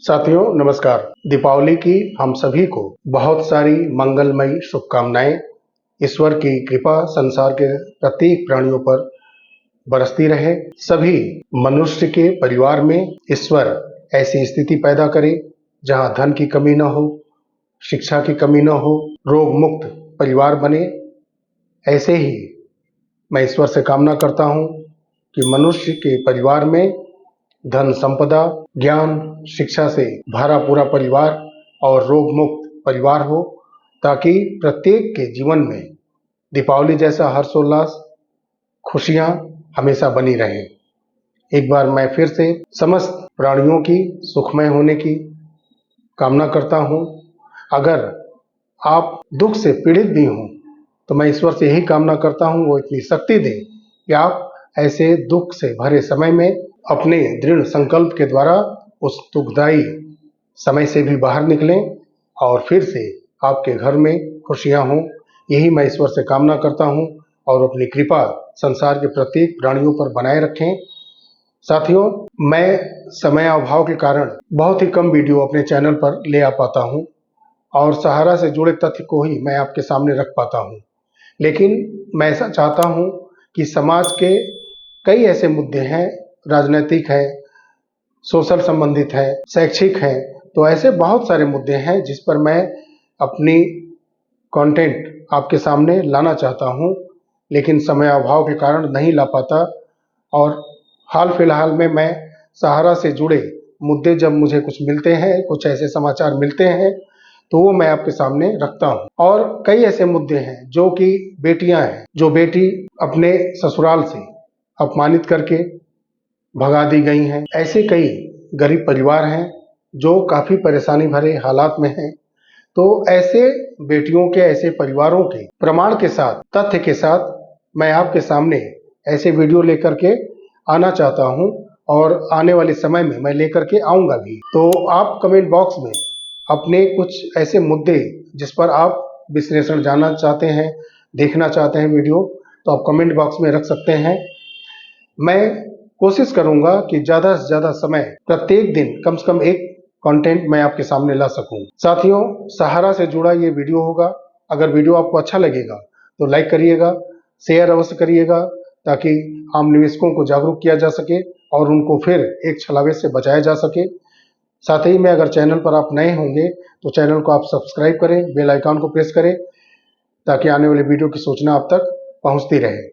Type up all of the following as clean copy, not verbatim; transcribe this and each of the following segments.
साथियों नमस्कार। दीपावली की हम सभी को बहुत सारी मंगलमयी शुभकामनाएं। ईश्वर की कृपा संसार के प्रत्येक प्राणियों पर बरसती रहे। सभी मनुष्य के परिवार में ईश्वर ऐसी स्थिति पैदा करे जहां धन की कमी न हो, शिक्षा की कमी न हो, रोग मुक्त परिवार बने। ऐसे ही मैं ईश्वर से कामना करता हूं कि मनुष्य के परिवार में धन संपदा, ज्ञान, शिक्षा से भरा पूरा परिवार और रोग मुक्त परिवार हो, ताकि प्रत्येक के जीवन में दीपावली जैसा हर्षोल्लास, खुशियां हमेशा बनी रहें। एक बार मैं फिर से समस्त प्राणियों की सुखमय होने की कामना करता हूं। अगर आप दुख से पीड़ित भी हों तो मैं ईश्वर से यही कामना करता हूं वो इतनी शक्ति दे कि आप ऐसे दुख से भरे समय में अपने दृढ़ संकल्प के द्वारा उस दुखदायी समय से भी बाहर निकलें और फिर से आपके घर में खुशियां हों। यही मैं ईश्वर से कामना करता हूं और अपनी कृपा संसार के प्रत्येक प्राणियों पर बनाए रखें। साथियों, मैं समय अभाव के कारण बहुत ही कम वीडियो अपने चैनल पर ले आ पाता हूं और सहारा से जुड़े तथ्य को ही मैं आपके सामने रख पाता हूं। लेकिन मैं ऐसा चाहता हूं कि समाज के कई ऐसे मुद्दे हैं, राजनीतिक है, सोशल संबंधित है, शैक्षिक है, तो ऐसे बहुत सारे मुद्दे हैं जिस पर मैं अपनी कंटेंट आपके सामने लाना चाहता हूं, लेकिन समय अभाव के कारण नहीं ला पाता। और हाल फिलहाल में मैं सहारा से जुड़े मुद्दे जब मुझे कुछ मिलते हैं, कुछ ऐसे समाचार मिलते हैं, तो वो मैं आपके सामने रखता हूं। और कई ऐसे मुद्दे हैं जो कि बेटियां हैं, जो बेटी अपने ससुराल से अपमानित करके भगा दी गई हैं। ऐसे कई गरीब परिवार हैं जो काफी परेशानी भरे हालात में हैं। तो ऐसे बेटियों के, ऐसे परिवारों के प्रमाण के साथ, तथ्य के साथ मैं आपके सामने ऐसे वीडियो लेकर के आना चाहता हूं और आने वाले समय में मैं लेकर के आऊंगा भी। तो आप कमेंट बॉक्स में अपने कुछ ऐसे मुद्दे जिस पर आप विश्लेषण जानना चाहते हैं, देखना चाहते हैं वीडियो, तो आप कमेंट बॉक्स में रख सकते हैं। मैं कोशिश करूंगा कि ज़्यादा से ज़्यादा समय प्रत्येक दिन कम से कम एक कंटेंट मैं आपके सामने ला सकूं। साथियों, सहारा से जुड़ा ये वीडियो होगा। अगर वीडियो आपको अच्छा लगेगा तो लाइक करिएगा, शेयर अवश्य करिएगा, ताकि आम निवेशकों को जागरूक किया जा सके और उनको फिर एक छलावे से बचाया जा सके। साथ ही में अगर चैनल पर आप नए होंगे तो चैनल को आप सब्सक्राइब करें, बेल आइकन को प्रेस करें, ताकि आने वाले वीडियो की सूचना आप तक पहुंचती रहे।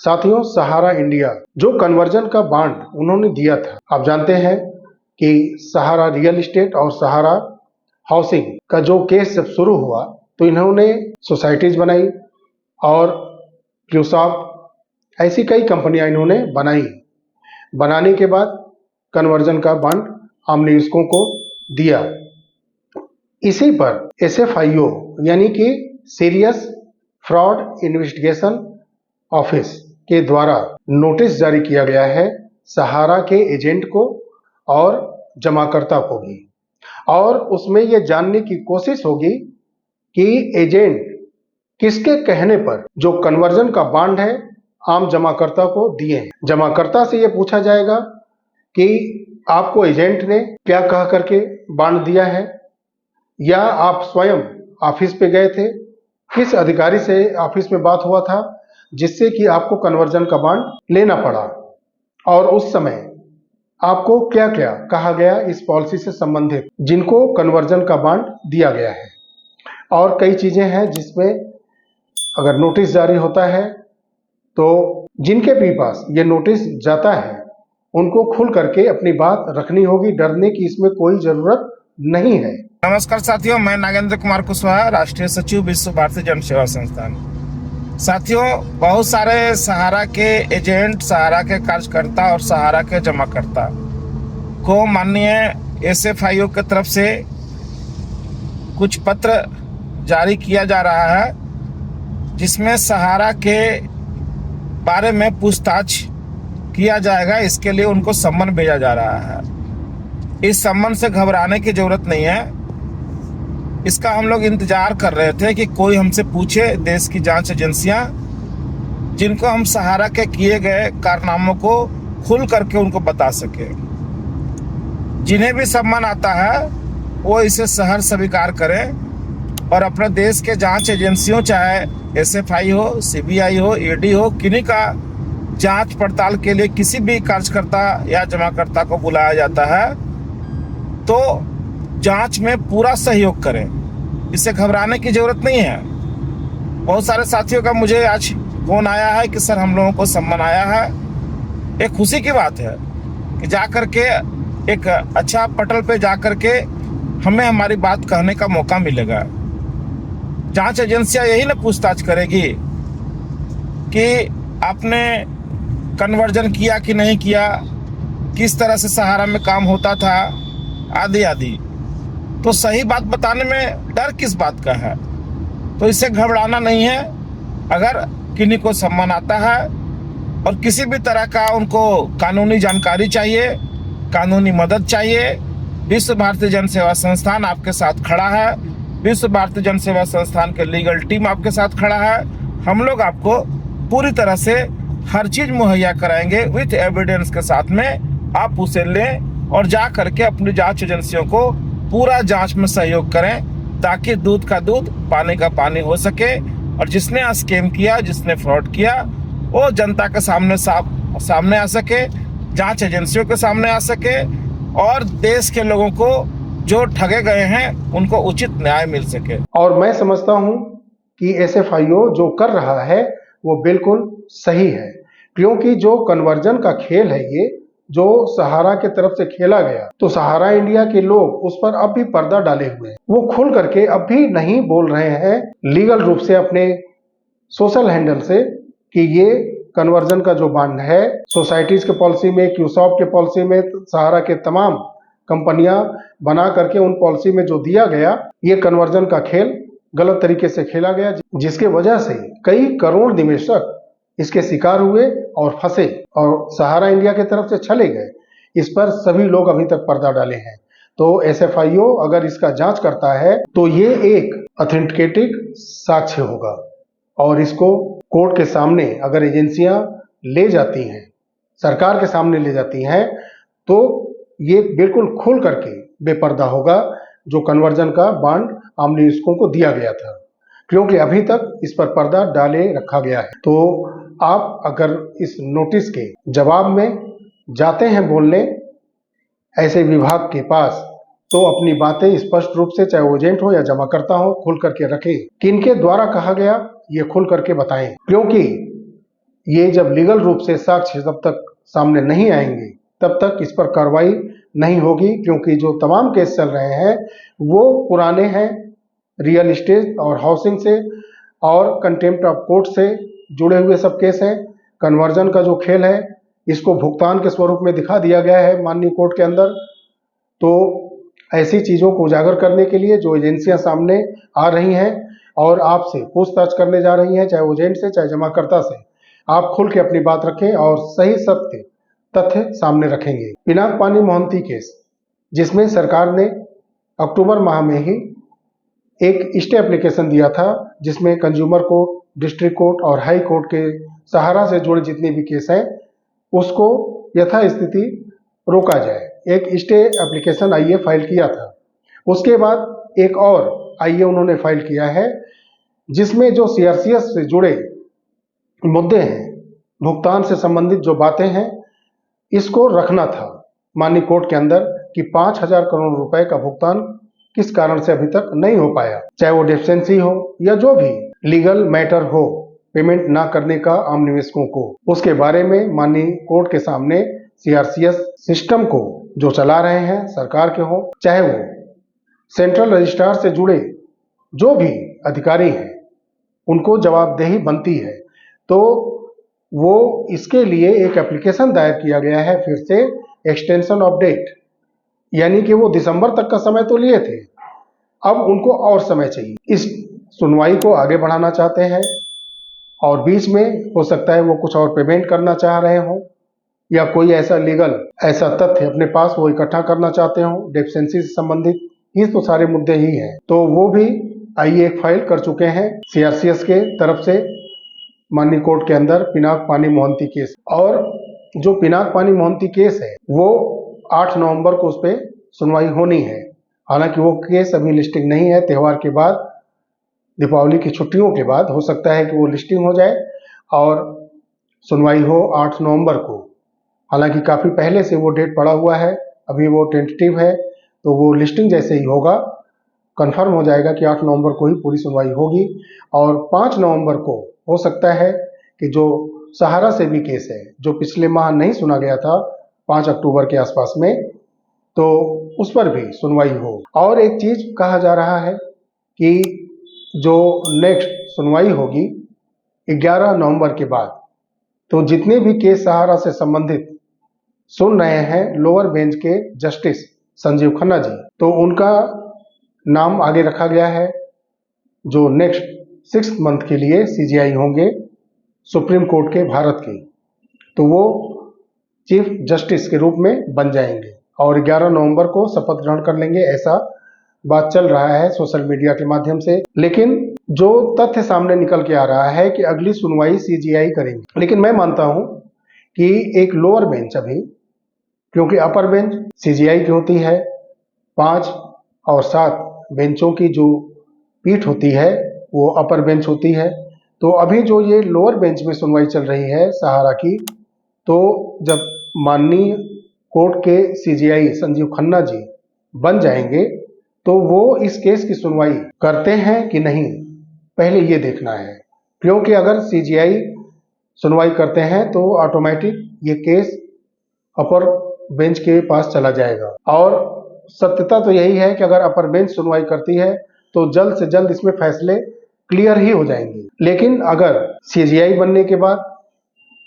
साथियों, सहारा इंडिया जो कन्वर्जन का बॉन्ड उन्होंने दिया था, आप जानते हैं कि सहारा रियल एस्टेट और सहारा हाउसिंग का जो केस जब शुरू हुआ तो इन्होंने सोसाइटीज बनाई और क्यूसॉफ्ट, ऐसी कई कंपनियां इन्होंने बनाई। बनाने के बाद कन्वर्जन का बॉन्ड आम निवेशकों को दिया। इसी पर SFIO यानी कि सीरियस फ्रॉड इन्वेस्टिगेशन ऑफिस के द्वारा नोटिस जारी किया गया है सहारा के एजेंट को और जमाकर्ता को भी, और उसमें यह जानने की कोशिश होगी कि एजेंट किसके कहने पर जो कन्वर्जन का बॉन्ड है आम जमाकर्ता को दिए। जमाकर्ता से यह पूछा जाएगा कि आपको एजेंट ने क्या कह करके बॉन्ड दिया है, या आप स्वयं ऑफिस पे गए थे, किस अधिकारी से ऑफिस में बात हुआ था जिससे कि आपको कन्वर्जन का बॉन्ड लेना पड़ा, और उस समय आपको क्या क्या कहा गया इस पॉलिसी से संबंधित जिनको कन्वर्जन का बॉन्ड दिया गया है। और कई चीजें हैं जिसमें अगर नोटिस जारी होता है तो जिनके भी पास ये नोटिस जाता है उनको खुल करके अपनी बात रखनी होगी, डरने की इसमें कोई जरूरत नहीं है। नमस्कार साथियों, मैं नागेंद्र कुमार कुशवाहा, राष्ट्रीय सचिव विश्व भारती जन सेवा संस्थान। साथियों, बहुत सारे सहारा के एजेंट, सहारा के कार्यकर्ता और सहारा के जमाकर्ता को माननीय SFIO की तरफ से कुछ पत्र जारी किया जा रहा है, जिसमें सहारा के बारे में पूछताछ किया जाएगा। इसके लिए उनको सम्मन भेजा जा रहा है। इस सम्मन से घबराने की जरूरत नहीं है। इसका हम लोग इंतजार कर रहे थे कि कोई हमसे पूछे, देश की जांच एजेंसियां जिनको हम सहारा के किए गए कारनामों को खुल करके उनको बता सके। जिन्हें भी सम्मान आता है वो इसे सहर्ष स्वीकार करें और अपने देश के जांच एजेंसियों, चाहे एसएफआई हो, सीबीआई हो, ईडी हो, किन्हीं का जांच पड़ताल के लिए किसी भी कार्यकर्ता या जमाकर्ता को बुलाया जाता है तो जांच में पूरा सहयोग करें। इससे घबराने की जरूरत नहीं है। बहुत सारे साथियों का मुझे आज फोन आया है कि सर हम लोगों को सम्मान आया है। एक खुशी की बात है कि जा करके एक अच्छा पटल पे जा करके हमें हमारी बात कहने का मौका मिलेगा। जांच एजेंसियां यही ना पूछताछ करेगी कि आपने कन्वर्जन किया कि नहीं किया, किस तरह से सहारा में काम होता था, आदि आदि। तो सही बात बताने में डर किस बात का है? तो इससे घबराना नहीं है। अगर किन्हीं को सम्मान आता है और किसी भी तरह का उनको कानूनी जानकारी चाहिए, कानूनी मदद चाहिए, विश्व भारतीय जन सेवा संस्थान आपके साथ खड़ा है। विश्व भारतीय जन सेवा संस्थान के लीगल टीम आपके साथ खड़ा है। हम लोग आपको पूरी तरह से हर चीज मुहैया कराएंगे विथ एविडेंस के साथ में। आप उसे लें और जा करके अपनी जांच एजेंसियों को पूरा जांच में सहयोग करें ताकि दूध का दूध, पानी का पानी हो सके और जिसने स्कैम किया, जिसने फ्रॉड किया, वो जनता के सामने आ सके, जांच एजेंसियों के सामने आ सके और देश के लोगों को जो ठगे गए हैं उनको उचित न्याय मिल सके। और मैं समझता हूं कि एसएफआईओ जो कर रहा है वो बिल्कुल सही है, क्योंकि जो कन्वर्जन का खेल है, ये जो सहारा के तरफ से खेला गया, तो सहारा इंडिया के लोग उस पर अब भी पर्दा डाले हुए हैं। वो खुल करके अब भी नहीं बोल रहे हैं लीगल रूप से अपने सोशल हैंडल से कि ये कन्वर्जन का जो बांड है, सोसाइटीज के पॉलिसी में, क्यूसॉप के पॉलिसी में, सहारा के तमाम कंपनियां बना करके उन पॉलिसी में जो दिया गया, ये कन्वर्जन का खेल गलत तरीके से खेला गया, जिसके वजह से कई करोड़ निवेशक इसके शिकार हुए और फंसे और सहारा इंडिया की तरफ से चले गए। इस पर सभी लोग अभी तक पर्दा डाले हैं। तो एसएफआईओ अगर इसका जांच करता है तो ये एक ऑथेंटिकेटिक साक्ष्य होगा और इसको कोर्ट के सामने अगर एजेंसियां ले जाती हैं, सरकार के सामने ले जाती हैं, तो ये बिल्कुल खुल करके बेपर्दा होगा जो कन्वर्जन का बांड आम निवेशकों को दिया गया था, क्योंकि अभी तक इस पर पर्दा डाले रखा गया है। तो आप अगर इस नोटिस के जवाब में जाते हैं बोलने ऐसे विभाग के पास, तो अपनी बातें स्पष्ट रूप से, चाहे वो एजेंट हो या जमाकर्ता हो, खुल करके रखें। किनके द्वारा कहा गया ये खुल करके बताएं, क्योंकि ये जब लीगल रूप से साक्ष्य जब तक सामने नहीं आएंगे तब तक इस पर कार्रवाई नहीं होगी, क्योंकि जो तमाम केस चल रहे हैं वो पुराने हैं, रियल एस्टेट और हाउसिंग से और कंटेम्प्ट ऑफ कोर्ट से जुड़े हुए सब केस हैं। कन्वर्जन का जो खेल है इसको भुगतान के स्वरूप में दिखा दिया गया है माननीय कोर्ट के अंदर। तो ऐसी चीज़ों को उजागर करने के लिए जो एजेंसियां सामने आ रही हैं और आपसे पूछताछ करने जा रही हैं, चाहे एजेंट से चाहे जमाकर्ता से, आप खुल के अपनी बात रखें और सही सत्य तथ्य सामने रखेंगे। पिनाक पानी मोहंती केस, जिसमें सरकार ने अक्टूबर माह में ही एक स्टे एप्लीकेशन दिया था, जिसमें कंज्यूमर कोर्ट, डिस्ट्रिक्ट कोर्ट और हाई कोर्ट के सहारा से जुड़े जितने भी केस हैं उसको यथास्थिति रोका जाए। एक स्टे एप्लीकेशन आईए फाइल किया था। उसके बाद एक और आईए उन्होंने फाइल किया है, जिसमें जो सीआरसीएस से जुड़े मुद्दे हैं, भुगतान से संबंधित जो बातें हैं, इसको रखना था माननीय कोर्ट के अंदर कि 5,000 करोड़ रुपए का भुगतान किस कारण से अभी तक नहीं हो पाया, चाहे वो डेफिशिएंसी हो या जो भी लीगल मैटर हो, पेमेंट ना करने का आम निवेशकों को, उसके बारे में माननीय कोर्ट के सामने सीआरसीएस सिस्टम को जो चला रहे हैं, सरकार के हो चाहे वो सेंट्रल रजिस्ट्रार से जुड़े जो भी अधिकारी हैं, उनको जवाबदेही बनती है। तो वो इसके लिए एक एप्लीकेशन दायर किया गया है फिर से, एक्सटेंशन ऑफ डेट, यानी कि वो दिसंबर तक का समय तो लिए थे, अब उनको और समय चाहिए। इस सुनवाई को आगे बढ़ाना चाहते हैं और बीच में हो सकता है वो कुछ और पेमेंट करना चाह रहे हों या कोई ऐसा लीगल ऐसा तथ्य अपने पास वो इकट्ठा करना चाहते हों डेफिशिएंसी से संबंधित, ये तो सारे मुद्दे ही हैं। तो वो भी आईए फाइल कर चुके हैं सीआरसीएस के तरफ से माननीय कोर्ट के अंदर पिनाक पानी मोहंती केस। और जो पिनाक पानी मोहंती केस है वो 8 नवंबर को उस पर सुनवाई होनी है। हालांकि वो केस अभी लिस्टिंग नहीं है, त्यौहार के बाद, दीपावली की छुट्टियों के बाद हो सकता है कि वो लिस्टिंग हो जाए और सुनवाई हो 8 नवंबर को। हालांकि काफ़ी पहले से वो डेट पड़ा हुआ है, अभी वो टेंटेटिव है, तो वो लिस्टिंग जैसे ही होगा कंफर्म हो जाएगा कि 8 नवंबर को ही पूरी सुनवाई होगी। और 5 नवंबर को हो सकता है कि जो सहारा से भी केस है, जो पिछले माह नहीं सुना गया था 5 अक्टूबर के आसपास में, तो उस पर भी सुनवाई हो। और एक चीज़ कहा जा रहा है कि जो नेक्स्ट सुनवाई होगी 11 नवंबर के बाद, तो जितने भी केस सहारा से संबंधित सुन रहे हैं लोअर बेंच के जस्टिस संजीव खन्ना जी, तो उनका नाम आगे रखा गया है, जो नेक्स्ट 6 मंथ के लिए सीजीआई होंगे सुप्रीम कोर्ट के भारत के, तो वो चीफ जस्टिस के रूप में बन जाएंगे और 11 नवंबर को शपथ ग्रहण कर लेंगे, ऐसा बात चल रहा है सोशल मीडिया के माध्यम से। लेकिन जो तथ्य सामने निकल के आ रहा है कि अगली सुनवाई सीजीआई करेंगे, लेकिन मैं मानता हूं कि एक लोअर बेंच अभी, क्योंकि अपर बेंच सीजीआई की होती है, 5 और 7 बेंचों की जो पीठ होती है वो अपर बेंच होती है। तो अभी जो ये लोअर बेंच में सुनवाई चल रही है सहारा की, तो जब माननीय कोर्ट के सीजीआई संजीव खन्ना जी बन जाएंगे तो वो इस केस की सुनवाई करते हैं कि नहीं, पहले ये देखना है। क्योंकि अगर सीजीआई सुनवाई करते हैं तो ऑटोमेटिक ये केस अपर बेंच के पास चला जाएगा। और सत्यता तो यही है कि अगर अपर बेंच सुनवाई करती है तो जल्द से जल्द इसमें फैसले क्लियर ही हो जाएंगे। लेकिन अगर सीजीआई बनने के बाद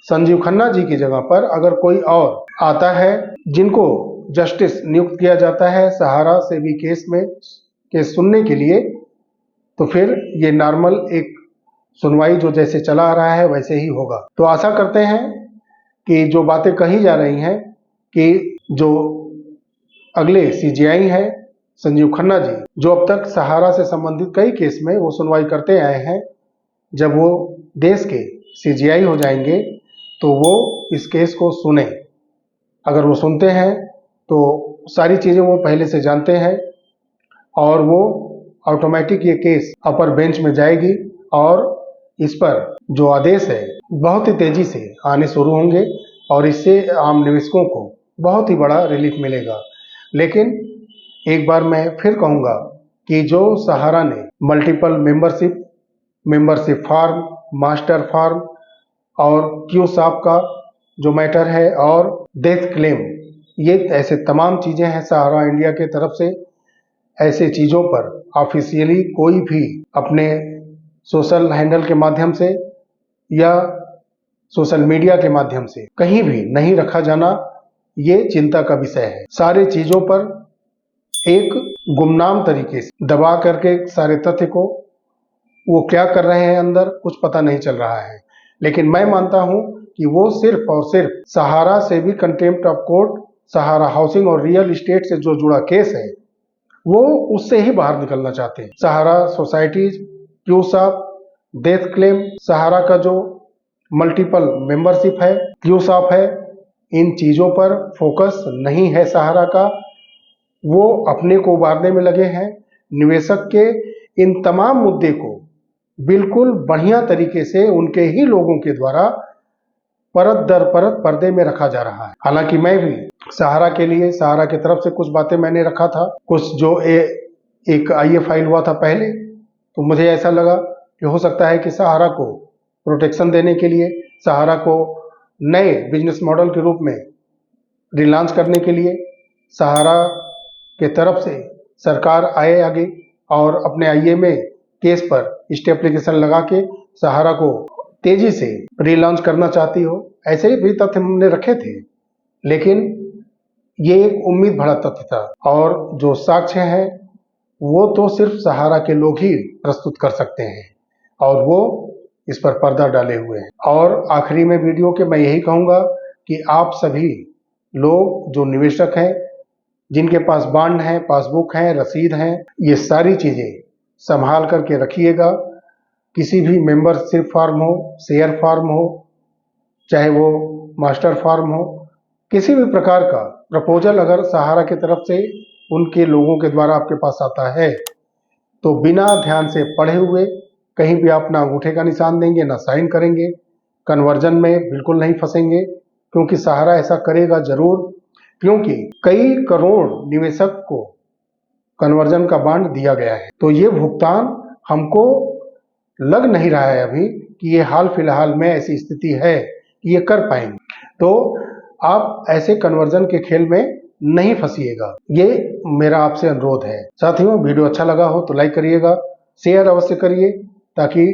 संजीव खन्ना जी की जगह पर अगर कोई और आता है जिनको जस्टिस नियुक्त किया जाता है सहारा से भी केस में केस सुनने के लिए, तो फिर ये नॉर्मल एक सुनवाई जो जैसे चला आ रहा है वैसे ही होगा। तो आशा करते हैं कि जो बातें कही जा रही हैं कि जो अगले सीजीआई हैं संजीव खन्ना जी, जो अब तक सहारा से संबंधित कई केस में वो सुनवाई करते आए हैं, जब वो देश के सीजीआई हो जाएंगे तो वो इस केस को सुने। अगर वो सुनते हैं तो सारी चीज़ें वो पहले से जानते हैं और वो ऑटोमेटिक ये केस अपर बेंच में जाएगी और इस पर जो आदेश है बहुत ही तेजी से आने शुरू होंगे और इससे आम निवेशकों को बहुत ही बड़ा रिलीफ मिलेगा। लेकिन एक बार मैं फिर कहूँगा कि जो सहारा ने multiple membership form, master form और क्यूसाप का जो मैटर है और डेथ क्लेम, ये ऐसे तमाम चीज़ें हैं सहारा इंडिया के तरफ से। ऐसे चीज़ों पर ऑफिशियली कोई भी अपने सोशल हैंडल के माध्यम से या सोशल मीडिया के माध्यम से कहीं भी नहीं रखा जाना, ये चिंता का विषय है। सारे चीज़ों पर एक गुमनाम तरीके से दबा करके सारे तथ्य को वो क्या कर रहे हैं अंदर कुछ पता नहीं चल रहा है। लेकिन मैं मानता हूं कि वो सिर्फ और सिर्फ सहारा से भी contempt of court, Sahara housing और रियल एस्टेट से जो जुड़ा केस है वो उससे ही बाहर निकलना चाहते हैं। सहारा सोसाइटीज, क्यूसाप, डेथ क्लेम, सहारा का जो मल्टीपल मेंबरशिप है, क्यूसाप है, इन चीज़ों पर फोकस नहीं है सहारा का। वो अपने को उबारने में लगे हैं। निवेशक के इन तमाम मुद्दे को बिल्कुल बढ़िया तरीके से उनके ही लोगों के द्वारा परत दर परत पर्दे में रखा जा रहा है। हालांकि मैं भी सहारा के लिए, सहारा की तरफ से कुछ बातें मैंने रखा था, कुछ जो एक आईए फाइल हुआ था पहले, तो मुझे ऐसा लगा कि हो सकता है कि सहारा को प्रोटेक्शन देने के लिए, सहारा को नए बिजनेस मॉडल के रूप में रिलॉन्च करने के लिए सहारा के तरफ से सरकार आए आगे और अपने आईए में केस पर स्टे एप्लीकेशन लगा के सहारा को तेजी से रिलॉन्च करना चाहती हो। ऐसे ही भी तथ्य हमने रखे थे, लेकिन ये एक उम्मीद भरा तथ्य था और जो साक्ष्य हैं वो तो सिर्फ सहारा के लोग ही प्रस्तुत कर सकते हैं और वो इस पर पर्दा डाले हुए हैं। और आखिरी में वीडियो के मैं यही कहूँगा कि आप सभी लोग जो निवेशक हैं, जिनके पास बॉन्ड हैं, पासबुक हैं, रसीद हैं, ये सारी चीज़ें संभाल करके रखिएगा। किसी भी मेंबरशिप फार्म हो, शेयर फार्म हो, चाहे वो मास्टर फार्म हो, किसी भी प्रकार का प्रपोजल अगर सहारा की तरफ से उनके लोगों के द्वारा आपके पास आता है तो बिना ध्यान से पढ़े हुए कहीं भी आप ना अंगूठे का निशान देंगे ना साइन करेंगे, कन्वर्जन में बिल्कुल नहीं फंसेंगे, क्योंकि सहारा ऐसा करेगा जरूर, क्योंकि कई करोड़ निवेशक को कन्वर्जन का बांड दिया गया है। तो ये भुगतान हमको लग नहीं रहा है अभी कि ये हाल फिलहाल में ऐसी स्थिति है कि ये कर पाएंगे। तो आप ऐसे कन्वर्जन के खेल में नहीं फंसिएगा, ये मेरा आपसे अनुरोध है। साथियों, वीडियो अच्छा लगा हो तो लाइक करिएगा, शेयर अवश्य करिए, ताकि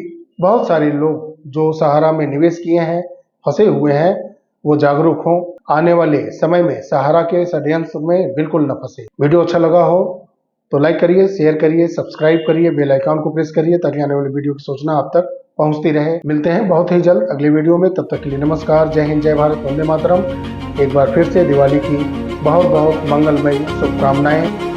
बहुत सारे लोग जो सहारा में निवेश किए हैं, फंसे हुए हैं, वो जागरूक हों, आने वाले समय में सहारा के षड्यंत्र में बिल्कुल न फंसे। वीडियो अच्छा लगा हो तो लाइक करिए, शेयर करिए, सब्सक्राइब करिए, बेल आइकन को प्रेस करिए, ताकि आने वाली वीडियो की सूचना आप तक पहुंचती रहे। मिलते हैं बहुत ही जल्द अगली वीडियो में, तब तक के लिए नमस्कार, जय हिंद, जय भारत, वंदे मातरम। एक बार फिर से दिवाली की बहुत बहुत मंगलमयी शुभकामनाएं।